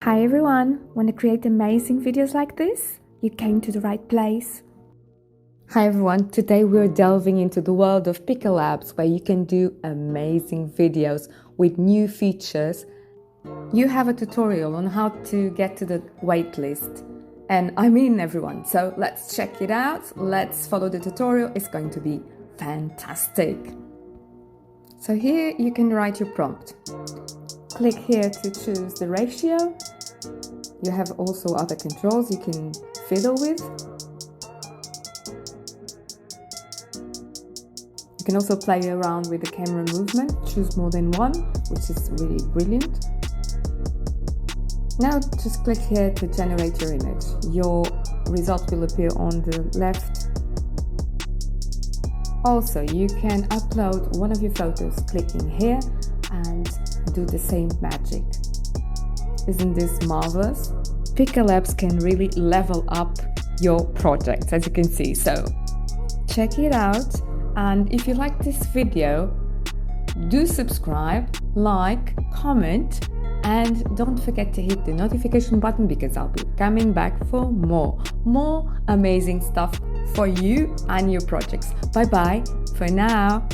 Hi everyone! Want to create amazing videos like this? You came to the right place. Hi everyone! Today we're delving into the world of Pika Labs where you can do amazing videos with new features. You have a tutorial on how to get to the waitlist. And I mean everyone, so let's check it out. Let's follow the tutorial. It's going to be fantastic. So here you can write your prompt. Click here to choose the ratio. You have also other controls you can fiddle with. You can also play around with the camera movement, choose more than one, which is really brilliant. Now just click here to generate your image. Your result will appear on the left. Also, you can upload one of your photos clicking here and do the same magic. Isn't this marvelous? Pika Labs can really level up your projects, as you can see. So check it out, and if you like this video, do subscribe, like, comment, and don't forget to hit the notification button because I'll be coming back for more amazing stuff for you and your projects. Bye bye for now.